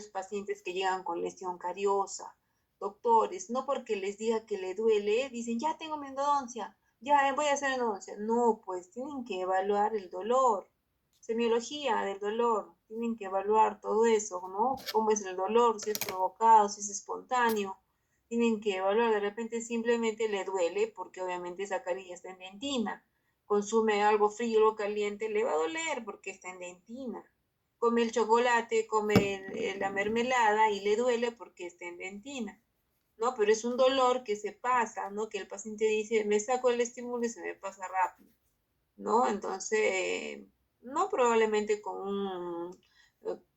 pacientes que llegan con lesión cariosa, doctores, no porque les diga que le duele, dicen, ya tengo mi endodoncia, ya voy a hacer endodoncia. No, pues tienen que evaluar el dolor, semiología del dolor, tienen que evaluar todo eso, ¿no? Cómo es el dolor, si es provocado, si es espontáneo. Tienen que evaluar, de repente simplemente le duele porque obviamente esa carilla está en dentina. Consume algo frío o caliente, le va a doler porque está en dentina. Come el chocolate, come la mermelada y le duele porque está en dentina, ¿no? Pero es un dolor que se pasa, ¿no? Que el paciente dice, me saco el estímulo y se me pasa rápido, ¿no? Entonces, no probablemente con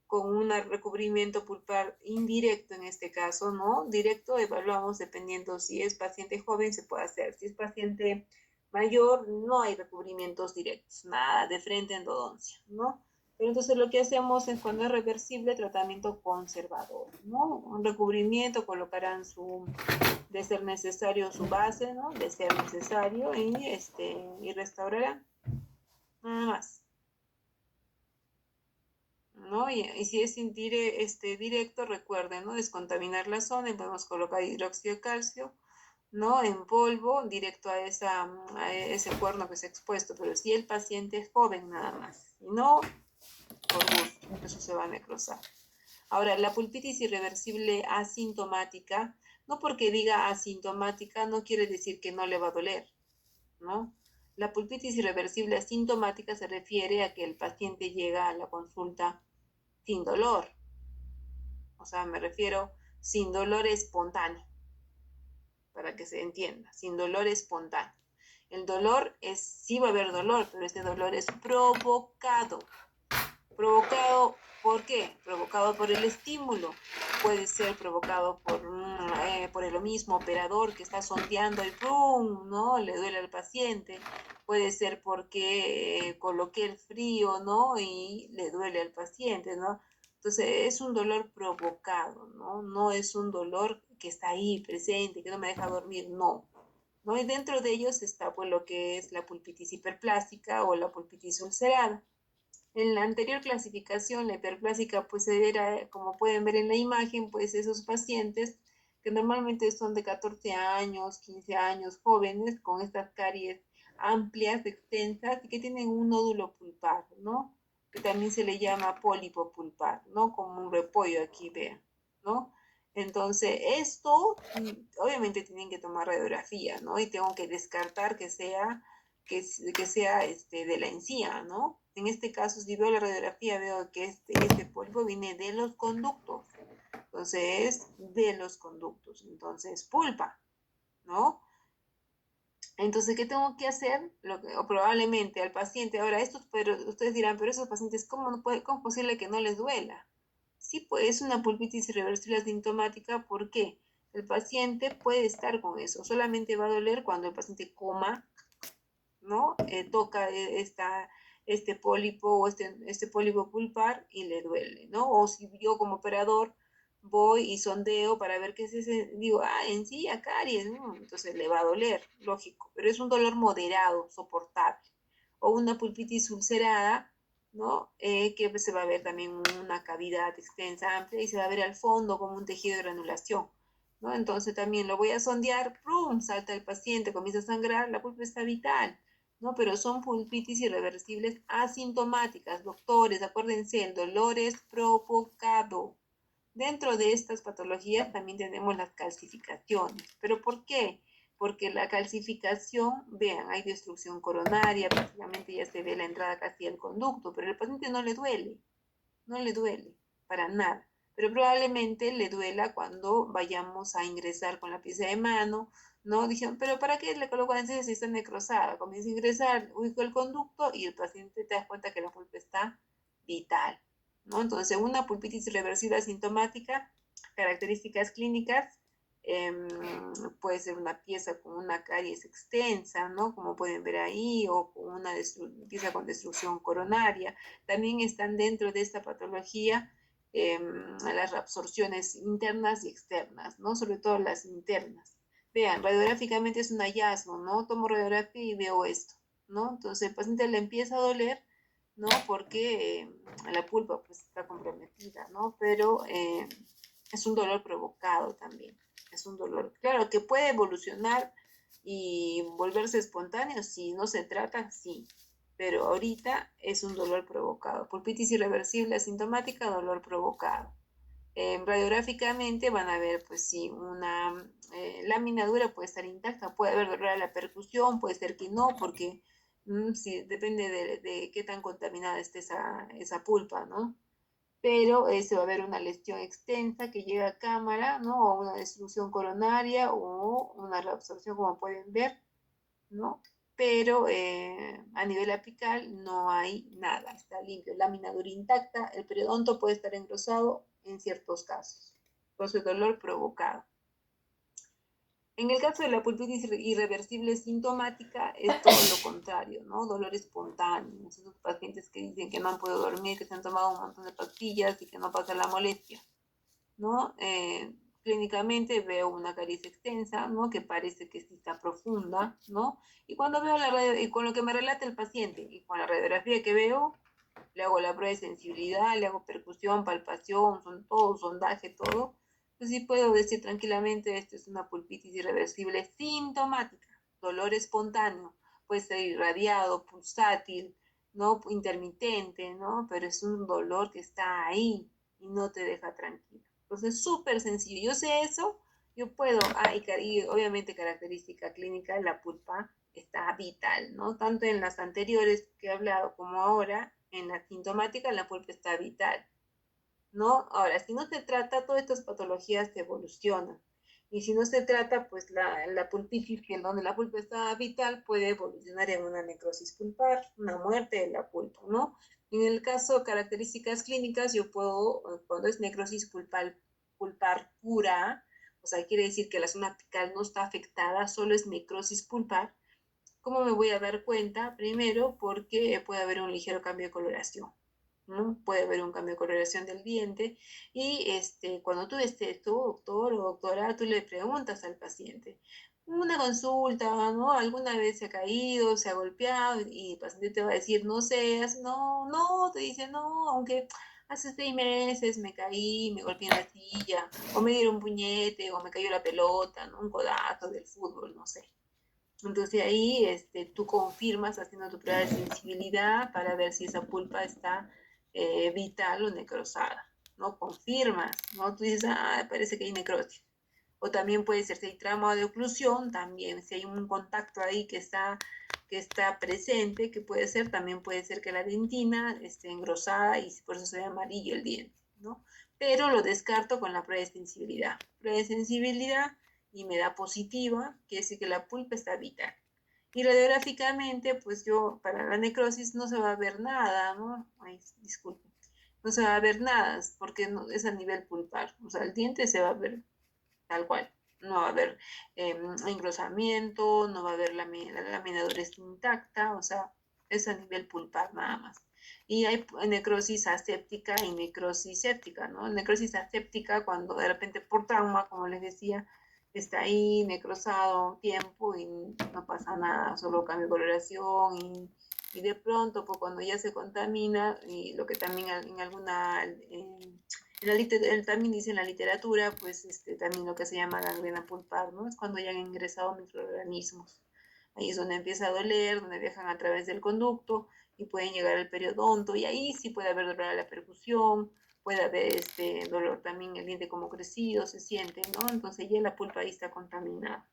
un recubrimiento pulpar indirecto en este caso, ¿no? Directo evaluamos dependiendo si es paciente joven se puede hacer, si es paciente mayor no hay recubrimientos directos, nada de frente a endodoncia, ¿no? Pero entonces lo que hacemos es cuando es reversible tratamiento conservador, ¿no? Un recubrimiento, colocarán de ser necesario su base, ¿no? De ser necesario y restaurarán, nada más. ¿No? Y si es directo, recuerden, ¿no? Descontaminar la zona y podemos colocar hidróxido de calcio, ¿no? En polvo, directo a ese cuerno que se ha expuesto, pero si el paciente es joven nada más, y no por gusto, eso se va a necrosar. Ahora, la pulpitis irreversible asintomática, no porque diga asintomática no quiere decir que no le va a doler, ¿no? La pulpitis irreversible asintomática se refiere a que el paciente llega a la consulta sin dolor, o sea, me refiero sin dolor espontáneo, para que se entienda, sin dolor espontáneo. El dolor sí va a haber dolor, pero este dolor es provocado. ¿Provocado por qué? Provocado por el estímulo. Puede ser provocado por el mismo operador que está sondeando y ¡pum! ¿No? Le duele al paciente. Puede ser porque coloqué el frío, ¿no? Y le duele al paciente, ¿no? Entonces es un dolor provocado, ¿no? No es un dolor que está ahí presente, que no me deja dormir, no. ¿No? Y dentro de ellos está pues lo que es la pulpitis hiperplástica o la pulpitis ulcerada. En la anterior clasificación, la hiperplásica, pues era, como pueden ver en la imagen, pues esos pacientes que normalmente son de 14 años, 15 años, jóvenes, con estas caries amplias, extensas, y que tienen un nódulo pulpar, ¿no? Que también se le llama pólipo pulpar, ¿no? Como un repollo aquí, vean, ¿no? Entonces, esto, obviamente tienen que tomar radiografía, ¿no? Y tengo que descartar que sea de la encía, ¿no? En este caso, si veo la radiografía, veo que este polvo viene de los conductos. Entonces, es de los conductos. Entonces, pulpa, ¿no? Entonces, ¿qué tengo que hacer? O probablemente al paciente, ahora pero ustedes dirán, pero esos pacientes, ¿cómo es posible que no les duela? Sí, pues es una pulpitis irreversible asintomática, ¿por qué? El paciente puede estar con eso, solamente va a doler cuando el paciente coma, ¿no? Toca este pólipo o este pólipo pulpar y le duele, ¿no? O si yo como operador voy y sondeo para ver qué es ese, digo, en sí, caries, ¿no? Entonces le va a doler, lógico, pero es un dolor moderado, soportable. O una pulpitis ulcerada, ¿no? Que se va a ver también una cavidad extensa, amplia, y se va a ver al fondo como un tejido de granulación, ¿no? Entonces también lo voy a sondear, ¡prum! Salta el paciente, comienza a sangrar, la pulpa está vital, ¿no? Pero son pulpitis irreversibles asintomáticas. Doctores, acuérdense, el dolor es provocado. Dentro de estas patologías también tenemos las calcificaciones. ¿Pero por qué? Porque la calcificación, vean, hay destrucción coronaria, prácticamente ya se ve la entrada casi al conducto, pero al paciente no le duele, para nada. Pero probablemente le duela cuando vayamos a ingresar con la pieza de mano, ¿no? Dijeron, pero ¿para qué le coloco anestesia si está necrosada? Comienza a ingresar, ubico el conducto y el paciente te das cuenta que la pulpa está vital, ¿no? Entonces, una pulpitis irreversible asintomática, características clínicas, puede ser una pieza con una caries extensa, ¿no? Como pueden ver ahí, o con una pieza con destrucción coronaria. También están dentro de esta patología las reabsorciones internas y externas, ¿no? Sobre todo las internas. Vean, radiográficamente es un hallazgo, ¿no? Tomo radiografía y veo esto, ¿no? Entonces el paciente le empieza a doler, ¿no? Porque la pulpa pues está comprometida, ¿no? Pero es un dolor provocado también, es un dolor, claro, que puede evolucionar y volverse espontáneo si no se trata, sí, pero ahorita es un dolor provocado. Pulpitis irreversible asintomática, dolor provocado. Radiográficamente van a ver, pues sí, una laminadura puede estar intacta, puede haber dolor a la percusión, puede ser que no, porque sí, depende de qué tan contaminada esté esa pulpa, ¿no? Pero se va a ver una lesión extensa que llega a cámara, ¿no? O una destrucción coronaria o una reabsorción, como pueden ver, ¿no? Pero a nivel apical no hay nada, está limpio, lámina dura intacta, el periodonto puede estar engrosado en ciertos casos, por su dolor provocado. En el caso de la pulpitis irreversible sintomática es todo lo contrario, ¿no? Dolor espontáneo. Esos pacientes que dicen que no han podido dormir, que se han tomado un montón de pastillas y que no pasa la molestia, ¿no? Clínicamente veo una caries extensa, ¿no? Que parece que sí está profunda, ¿no? Y cuando veo la radio, y con lo que me relata el paciente y con la radiografía que veo, le hago la prueba de sensibilidad, le hago percusión, palpación, son todo, sondaje, todo. Pues sí puedo decir tranquilamente, esto es una pulpitis irreversible sintomática, dolor espontáneo, puede ser irradiado, pulsátil, ¿no? Intermitente, ¿no? Pero es un dolor que está ahí y no te deja tranquilo. Entonces, súper sencillo. Yo sé eso, yo puedo, y obviamente característica clínica, la pulpa está vital, ¿no? Tanto en las anteriores que he hablado como ahora, en la sintomática, la pulpa está vital, ¿no? Ahora, si no se trata, todas estas patologías se evolucionan. Y si no se trata, pues la pulpitis, que en donde la pulpa está vital, puede evolucionar en una necrosis pulpar, una muerte de la pulpa, ¿no? En el caso de características clínicas, yo puedo, cuando es necrosis pulpar pura, o sea, quiere decir que la zona apical no está afectada, solo es necrosis pulpar. ¿Cómo me voy a dar cuenta? Primero, porque puede haber un ligero cambio de coloración, ¿no? Puede haber un cambio de coloración del diente y cuando tú estés, tu doctor o doctora, tú le preguntas al paciente, una consulta, ¿no? ¿Alguna vez se ha caído, se ha golpeado? Y el paciente te va a decir, no seas, no, no, te dice, no, aunque hace 6 meses me caí, me golpeé en la silla, o me dieron un puñete, o me cayó la pelota, ¿no? Un codazo del fútbol, no sé. Entonces ahí tú confirmas haciendo tu prueba de sensibilidad para ver si esa pulpa está vital o necrosada, ¿no? Confirmas, ¿no? Tú dices, ah, parece que hay necrosis. O también puede ser si hay trauma de oclusión, también si hay un contacto ahí que está presente, que puede ser, también puede ser que la dentina esté engrosada y por eso se ve amarillo el diente, ¿no? Pero lo descarto con la prueba de sensibilidad. Prueba de sensibilidad y me da positiva, quiere decir que la pulpa está vital. Y radiográficamente, pues yo, para la necrosis no se va a ver nada, ¿no? Ay, disculpe. No se va a ver nada, porque no, es a nivel pulpar. O sea, el diente se va a ver tal cual. No va a haber engrosamiento, no va a haber la laminadura intacta, o sea, es a nivel pulpar nada más. Y hay necrosis aséptica y necrosis séptica, ¿no? Necrosis aséptica cuando de repente por trauma, como les decía, está ahí necrosado tiempo y no pasa nada, solo cambio de coloración y de pronto, pues cuando ya se contamina, y lo que también en alguna también dice en la literatura, pues también lo que se llama gangrena pulpar, ¿no? Es cuando ya han ingresado microorganismos. Ahí es donde empieza a doler, donde viajan a través del conducto y pueden llegar al periodonto y ahí sí puede haber dolor a la percusión, puede haber dolor también el diente como crecido, se siente, ¿no? Entonces ya la pulpa ahí está contaminada.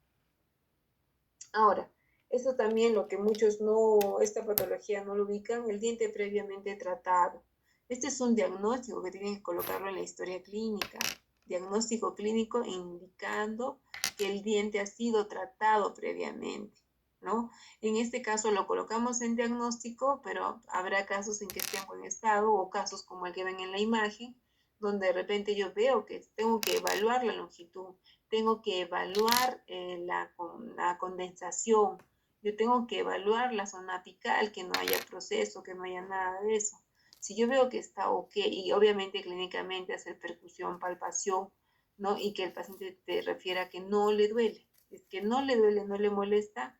Ahora, esto también lo que muchos no, esta patología no lo ubican, el diente previamente tratado. Este es un diagnóstico que tienen que colocarlo en la historia clínica. Diagnóstico clínico indicando que el diente ha sido tratado previamente, ¿no? En este caso lo colocamos en diagnóstico, pero habrá casos en que esté en buen estado o casos como el que ven en la imagen, donde de repente yo veo que tengo que evaluar la longitud, tengo que evaluar la condensación, yo tengo que evaluar la zona apical, que no haya proceso, que no haya nada de eso. Si yo veo que está ok, y obviamente clínicamente hacer percusión, palpación, ¿no? Y que el paciente te refiera que no le duele. Es que no le duele, no le molesta,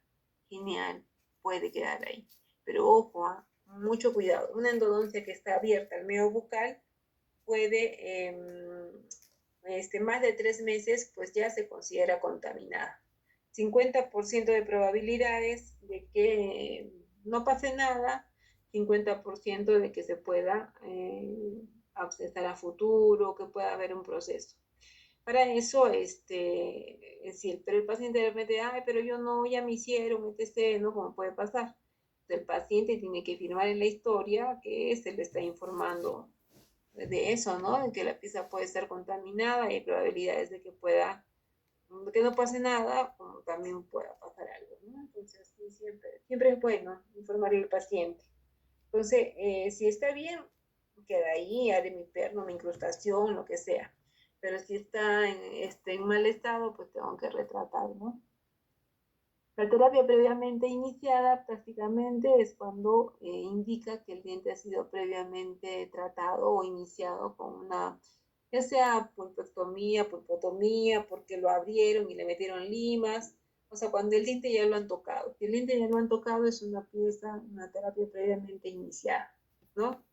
genial, puede quedar ahí. Pero ojo, mucho cuidado. Una endodoncia que está abierta al medio bucal puede, más de 3 meses, pues ya se considera contaminada. 50% de probabilidades de que no pase nada, 50% de que se pueda accesar a futuro, que pueda haber un proceso. Para eso, pero el paciente de repente, ay, pero yo no, ya me hicieron, etc., ¿no? ¿Cómo puede pasar? El paciente tiene que firmar en la historia que se le está informando de eso, ¿no? De que la pieza puede estar contaminada y hay probabilidades de que no pase nada, como también pueda pasar algo, ¿no? Entonces, sí, siempre es bueno informar al paciente. Entonces, si está bien, queda ahí, haré mi perno, mi incrustación, lo que sea. Pero si está en mal estado, pues tengo que retratar, ¿no? La terapia previamente iniciada prácticamente es cuando indica que el diente ha sido previamente tratado o iniciado con una, ya sea pulpotomía, porque lo abrieron y le metieron limas, o sea, cuando el diente ya lo han tocado. Si el diente ya lo han tocado, es una terapia previamente iniciada, ¿no?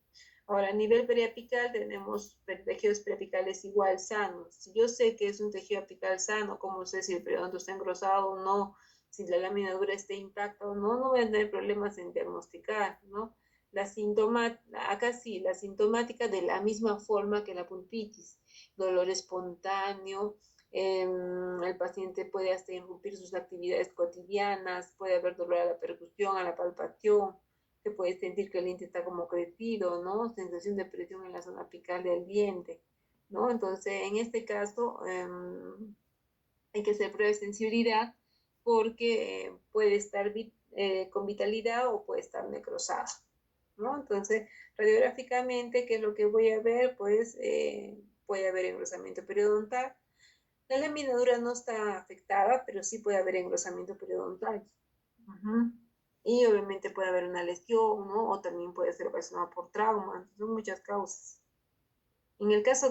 Ahora, a nivel periapical tenemos tejidos periapicales igual sanos. Si yo sé que es un tejido apical sano, como sé si el periodonto está engrosado o no, si la lámina dura está intacta o no, no voy a tener problemas en diagnosticar, ¿no? Acá sí, la sintomática de la misma forma que la pulpitis, dolor espontáneo, el paciente puede hasta interrumpir sus actividades cotidianas, puede haber dolor a la percusión, a la palpación, se puede sentir que el diente está como crecido, ¿no? Sensación de presión en la zona apical del diente, ¿no? Entonces, en este caso, hay que hacer prueba de sensibilidad porque puede estar con vitalidad o puede estar necrosado, ¿no? Entonces, radiográficamente, ¿qué es lo que voy a ver? Pues puede haber engrosamiento periodontal. La laminadura no está afectada, pero sí puede haber engrosamiento periodontal. Y obviamente puede haber una lesión, ¿no? O también puede ser ocasionada por trauma. Son muchas causas. En el caso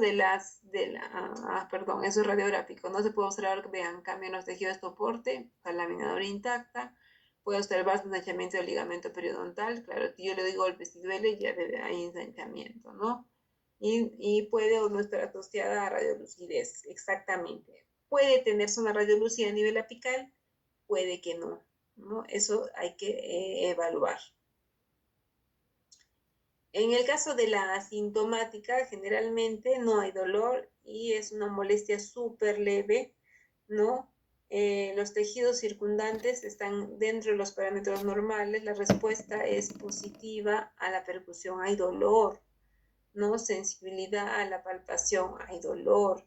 perdón, eso es radiográfico, no se puede observar, vean, cambio en los tejidos de soporte, la laminadura intacta, puede observarse ensanchamiento del ligamento periodontal, claro, si yo le doy golpes y duele, ya hay ensanchamiento, ¿no? Y puede o no estar asociada a radiolucidez, exactamente. Puede tenerse una radiolucidez a nivel apical, puede que no, ¿no? Eso hay que evaluar. En el caso de la asintomática, generalmente no hay dolor y es una molestia súper leve, ¿no? Los tejidos circundantes están dentro de los parámetros normales, la respuesta es positiva a la percusión, hay dolor, ¿no? Sensibilidad a la palpación, hay dolor.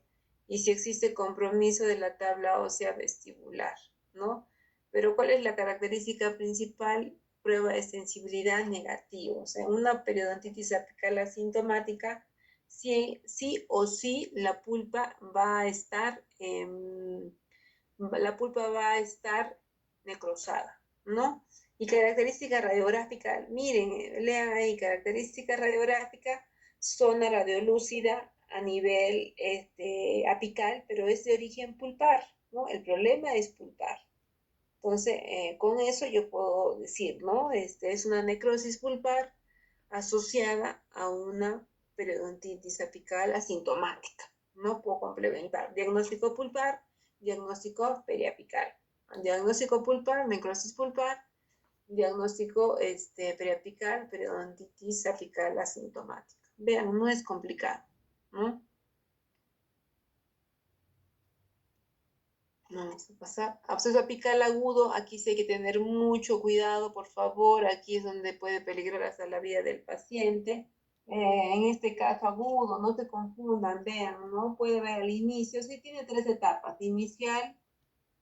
Y si existe compromiso de la tabla ósea vestibular, ¿no? Pero ¿cuál es la característica principal? Prueba de sensibilidad negativa. O sea, una periodontitis apical asintomática, sí, sí o sí la pulpa va a estar, necrosada, ¿no? Y característica radiográfica, miren, lean ahí, característica radiográfica, zona radiolúcida a nivel apical, pero es de origen pulpar, ¿no? El problema es pulpar. Entonces, con eso yo puedo decir, ¿no? Es una necrosis pulpar asociada a una periodontitis apical asintomática. No puedo complementar. Diagnóstico pulpar, diagnóstico periapical. Diagnóstico pulpar, necrosis pulpar, diagnóstico periapical, periodontitis apical asintomática. Vean, no es complicado, ¿no? Vamos a pasar. Absceso apical agudo, aquí sí hay que tener mucho cuidado, por favor. Aquí es donde puede peligrar hasta la vida del paciente. En este caso agudo, no se confundan, vean, ¿no? Puede ver al inicio, sí tiene 3 etapas. Inicial,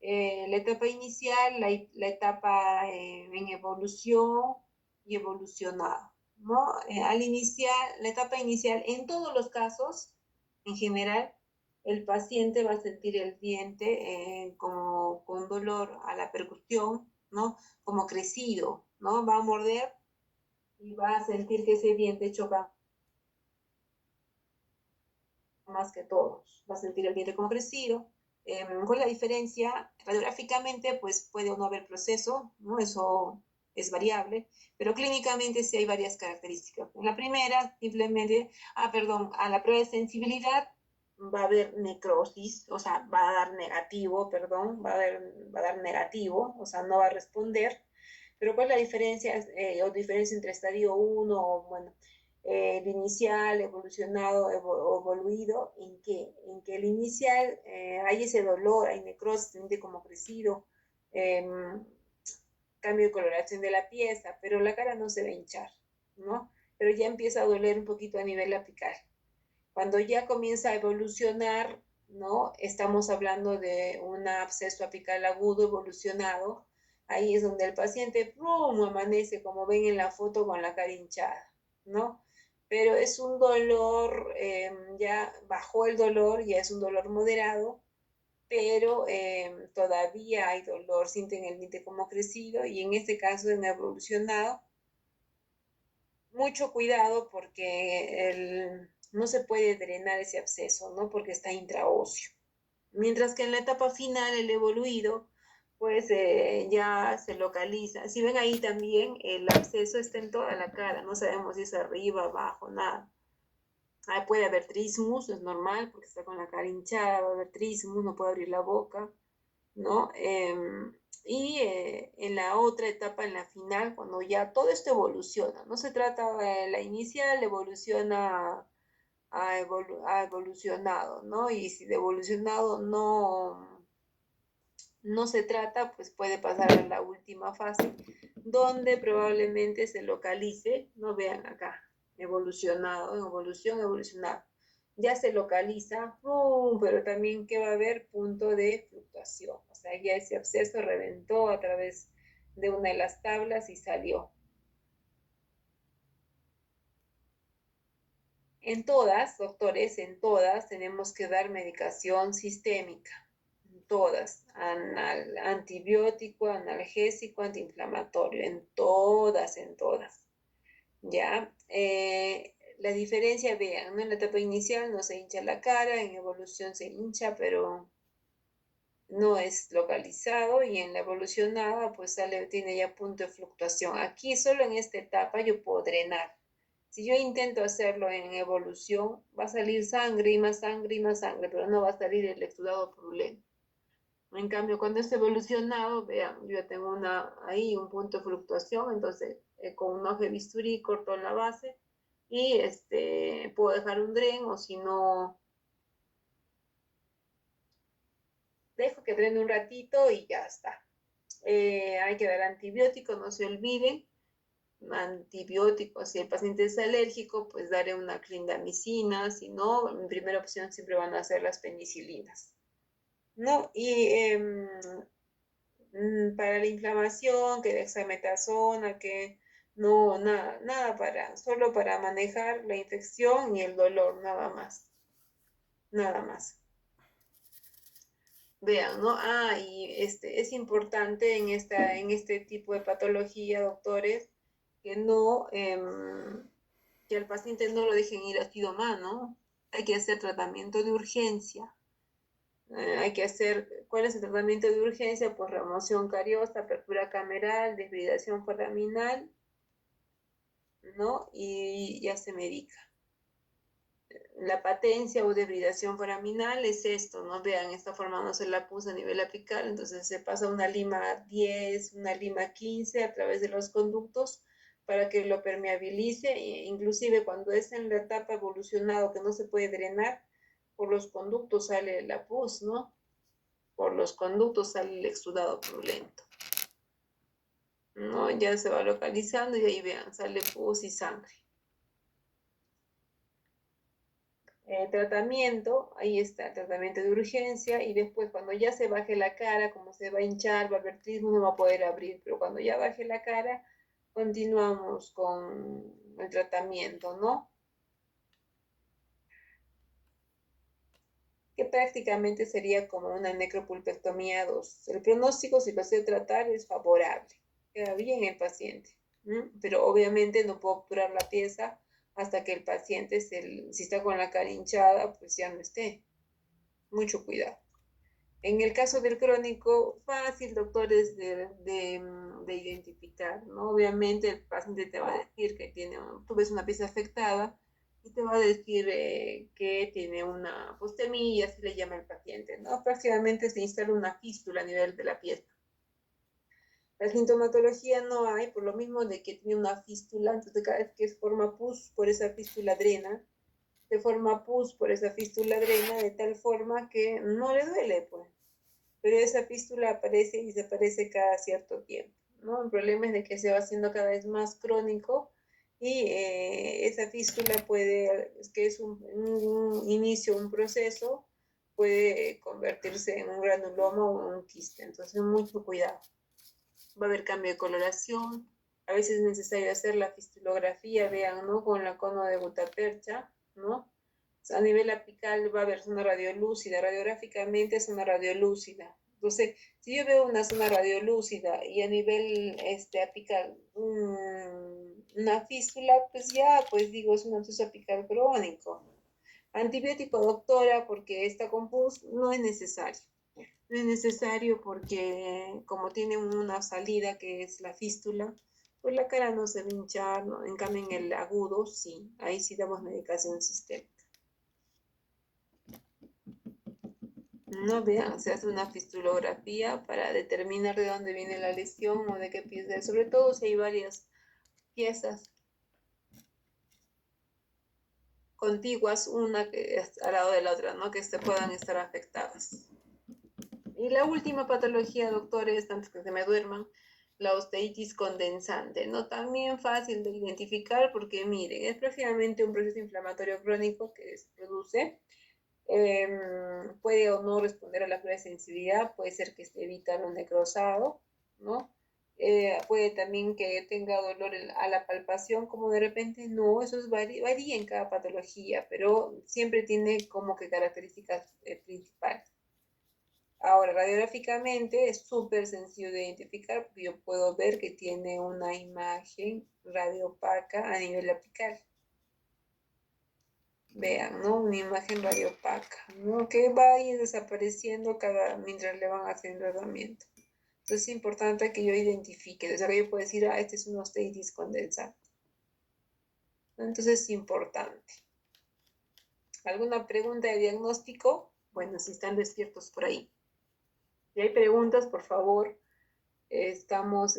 la etapa inicial, la etapa en evolución y evolucionado, ¿no? Al iniciar, la etapa inicial, en todos los casos, en general, el paciente va a sentir el diente como con dolor a la percusión, ¿no? Como crecido, ¿no? Va a morder y va a sentir que ese diente choca más que todos. Va a sentir el diente como crecido. ¿Cuál es la diferencia? Radiográficamente, pues puede o no haber proceso, ¿no? Eso es variable, pero clínicamente sí hay varias características. La primera, simplemente, a la prueba de sensibilidad va a haber necrosis, o sea, va a dar negativo, perdón, va a dar negativo, o sea, no va a responder. Pero ¿cuál es la diferencia o diferencia entre estadio 1 o, bueno, el inicial, evolucionado, evoluido? En que el inicial hay ese dolor, hay necrosis, siente como crecido, eh, cambio de coloración de la pieza, pero la cara no se va a hinchar, ¿no? Pero ya empieza a doler un poquito a nivel apical. Cuando ya comienza a evolucionar, ¿no? Estamos hablando de un absceso apical agudo evolucionado. Ahí es donde el paciente ¡pum!, amanece, como ven en la foto, con la cara hinchada, ¿no? Pero es un dolor, ya bajó el dolor, ya es un dolor moderado, pero todavía hay dolor, sienten el diente como crecido, y en este caso en evolucionado, mucho cuidado porque no se puede drenar ese absceso, ¿no? Porque está intraóseo. Mientras que en la etapa final, el evoluido, pues ya se localiza. Si ven ahí también, el absceso está en toda la cara, no sabemos si es arriba, abajo, nada. Ahí puede haber trismus, es normal, porque está con la cara hinchada, va a haber trismus, no puede abrir la boca, ¿no? En la otra etapa, en la final, cuando ya todo esto evoluciona, no se trata de la inicial, evoluciona ha evolucionado, ¿no? Y si de evolucionado no se trata, pues puede pasar a la última fase, donde probablemente se localice, no vean acá, evolucionado, evolucionado. Ya se localiza, ¡pum!, pero también que va a haber punto de fluctuación, o sea, ya ese absceso reventó a través de una de las tablas y salió. En todas, doctores, en todas tenemos que dar medicación sistémica, en todas, antibiótico, analgésico, antiinflamatorio, en todas, ¿ya? La diferencia, vean, ¿no? En la etapa inicial no se hincha la cara, en evolución se hincha, pero no es localizado, y en la evolucionada pues tiene ya punto de fluctuación. Aquí solo en esta etapa yo puedo drenar. Si yo intento hacerlo en evolución, va a salir sangre y más sangre y más sangre, pero no va a salir el exudado purulento. En cambio, cuando es evolucionado, vean, yo ya tengo ahí un punto de fluctuación, entonces con un hoja de bisturí corto la base y puedo dejar un dren, o si no, dejo que drene un ratito y ya está. Hay que dar antibióticos, no se olviden, antibióticos. Si el paciente es alérgico, pues daré una clindamicina, si no, en primera opción siempre van a ser las penicilinas, ¿no? Y para la inflamación, que dexametasona, que no, nada solo para manejar la infección y el dolor, nada más, nada más. Vean, ¿no? Y es importante en este tipo de patología, doctores, que no, que al paciente no lo dejen ir así nomás, ¿no? Hay que hacer tratamiento de urgencia. Hay que hacer, ¿cuál es el tratamiento de urgencia? Pues remoción cariosa, apertura cameral, desbridación foraminal, ¿no? Y ya se medica. La patencia o desbridación foraminal es esto, ¿no? Vean, esta forma no se la puse a nivel apical, entonces se pasa una lima 10, una lima 15 a través de los conductos para que lo permeabilice, e inclusive cuando es en la etapa evolucionado que no se puede drenar, por los conductos sale la pus, ¿no? Por los conductos sale el exudado purulento, ¿no? Ya se va localizando y ahí vean, sale pus y sangre. Tratamiento, ahí está, el tratamiento de urgencia, y después cuando ya se baje la cara, como se va a hinchar, va a haber trismo, no va a poder abrir, pero cuando ya baje la cara, continuamos con el tratamiento, ¿no? Que prácticamente sería como una necropulpectomía 2. El pronóstico, si lo sé tratar, es favorable, queda bien el paciente, pero obviamente no puedo obturar la pieza hasta que el paciente, si está con la cara hinchada, pues ya no esté. Mucho cuidado. En el caso del crónico, fácil, doctores, de identificar, ¿no? Obviamente el paciente te va a decir que tú ves una pieza afectada y te va a decir que tiene una postemilla, así le llama el paciente, ¿no? Prácticamente se instala una fístula a nivel de la pieza. La sintomatología no hay, por lo mismo de que tiene una fístula, entonces cada vez que forma pus por esa fístula drena, se forma pus por esa fístula drena de tal forma que no le duele, pues. Pero esa fístula aparece y desaparece cada cierto tiempo, ¿no? El problema es de que se va haciendo cada vez más crónico y esa fístula puede, que es un inicio, un proceso, puede convertirse en un granuloma o un quiste. Entonces, mucho cuidado. Va a haber cambio de coloración. A veces es necesario hacer la fistulografía, vean, ¿no? Con la cono de gutapercha, ¿no? A nivel apical va a haber zona radiolúcida, radiográficamente es una radiolúcida. Entonces, si yo veo una zona radiolúcida y a nivel apical una fístula, pues ya, pues digo, es un absceso apical crónico. Antibiótico, doctora, porque esta compus no es necesario. No es necesario porque como tiene una salida que es la fístula, pues la cara no se va a hinchar, ¿no? En cambio en el agudo, sí, ahí sí damos medicación sistémica. No, vean, se hace una fistulografía para determinar de dónde viene la lesión o de qué pieza es, sobre todo si hay varias piezas contiguas, una que es al lado de la otra, ¿no? Que se puedan estar afectadas. Y la última patología, doctores, antes que se me duerman, la osteitis condensante, ¿no? También fácil de identificar porque, miren, es prácticamente un proceso inflamatorio crónico que se produce. Puede o no responder a la prueba de sensibilidad, puede ser que esté vital o necrosado, ¿no? Puede también que tenga dolor a la palpación, como de repente no, eso varía en cada patología, pero siempre tiene como que características principales. Ahora, radiográficamente es súper sencillo de identificar porque yo puedo ver que tiene una imagen radiopaca a nivel apical. Vean, ¿no? Una imagen radiopaca, ¿no? Que va a ir desapareciendo mientras le van haciendo tratamiento. Entonces es importante que yo identifique, o sea, que yo puedo decir, este es un osteitis condensante. Entonces es importante. ¿Alguna pregunta de diagnóstico? Bueno, si están despiertos por ahí. Si hay preguntas, por favor, estamos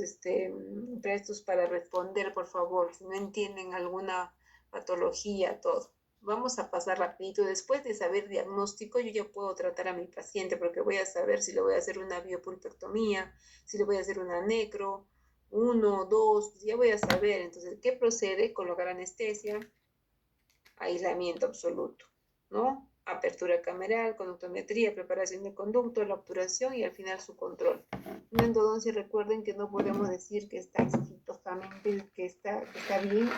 prestos para responder, por favor. Si no entienden alguna patología, todo. Vamos a pasar rapidito. Después de saber diagnóstico, yo ya puedo tratar a mi paciente porque voy a saber si le voy a hacer una biopulpectomía, si le voy a hacer una necro, 1, 2, ya voy a saber. Entonces, ¿qué procede? Colocar anestesia, aislamiento absoluto, ¿no? Apertura cameral, conductometría, preparación de conducto, la obturación y al final su control. Una endodoncia, recuerden que no podemos decir que está exitosamente, que está bien,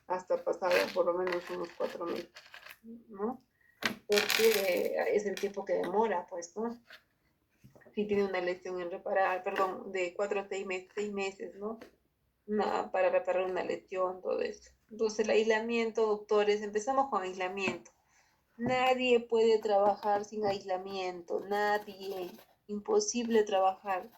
hasta pasado por lo menos unos 4 meses, ¿no? Porque es el tiempo que demora, pues, ¿no? Si tiene una lesión en reparar, perdón, de 4 a 6 meses, ¿no? Para reparar una lesión, todo eso. Entonces, el aislamiento, doctores, empezamos con aislamiento. Nadie puede trabajar sin aislamiento, nadie. Imposible trabajar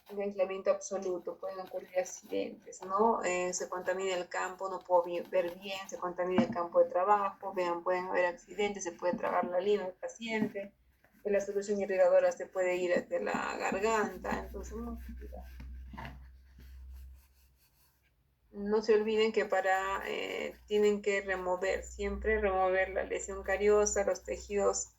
en aislamiento absoluto, pueden ocurrir accidentes, ¿no? Se contamina el campo, no puedo ver bien, se contamina el campo de trabajo, vean, pueden haber accidentes, se puede tragar la lima del paciente, la solución irrigadora se puede ir hacia la garganta, entonces mucho cuidado. No se olviden que tienen que siempre remover la lesión cariosa, los tejidos,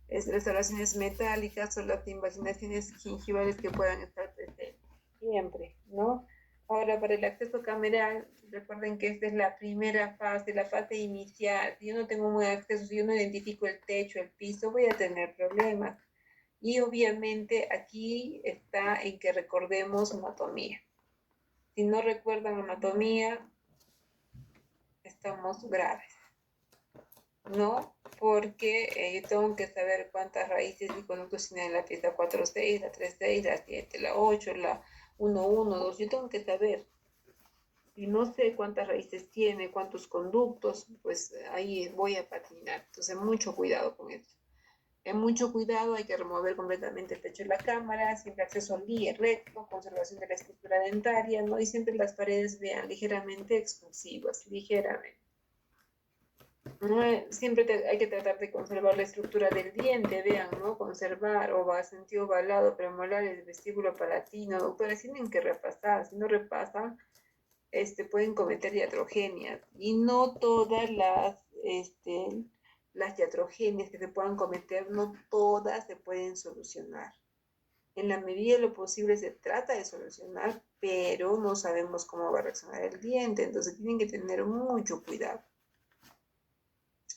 restauraciones metálicas o las invaginaciones gingivales que puedan estar presentes. Siempre, ¿no? Ahora, para el acceso cameral, recuerden que esta es la primera fase, la fase inicial. Si yo no tengo un buen acceso, si yo no identifico el techo, el piso, voy a tener problemas. Y obviamente aquí está en que recordemos anatomía. Si no recuerdan anatomía, estamos graves, ¿no? Porque yo tengo que saber cuántas raíces y conductos tiene la pieza 4-6, la 3-6, la 7, la 8, la 1-1, 2. Yo tengo que saber. Si no sé cuántas raíces tiene, cuántos conductos, pues ahí voy a patinar. Entonces, mucho cuidado con eso. Mucho cuidado, hay que remover completamente el techo de la cámara, siempre acceso recto, conservación de la estructura dentaria, ¿no? Y siempre las paredes vean ligeramente expansivas, ligeramente. Siempre hay que tratar de conservar la estructura del diente, vean, ¿no? Conservar sentido ovalado, premolar, el vestíbulo palatino. Doctores, tienen que repasar, si no repasan, pueden cometer iatrogenias. Y no todas las iatrogenias que se puedan cometer, no todas se pueden solucionar. En la medida de lo posible se trata de solucionar, pero no sabemos cómo va a reaccionar el diente, entonces tienen que tener mucho cuidado.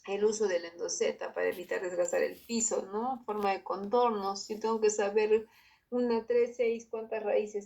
El uso del endoseta para evitar desgastar el piso, ¿no? Forma de contornos. Yo tengo que saber 1, 3, 6, cuántas raíces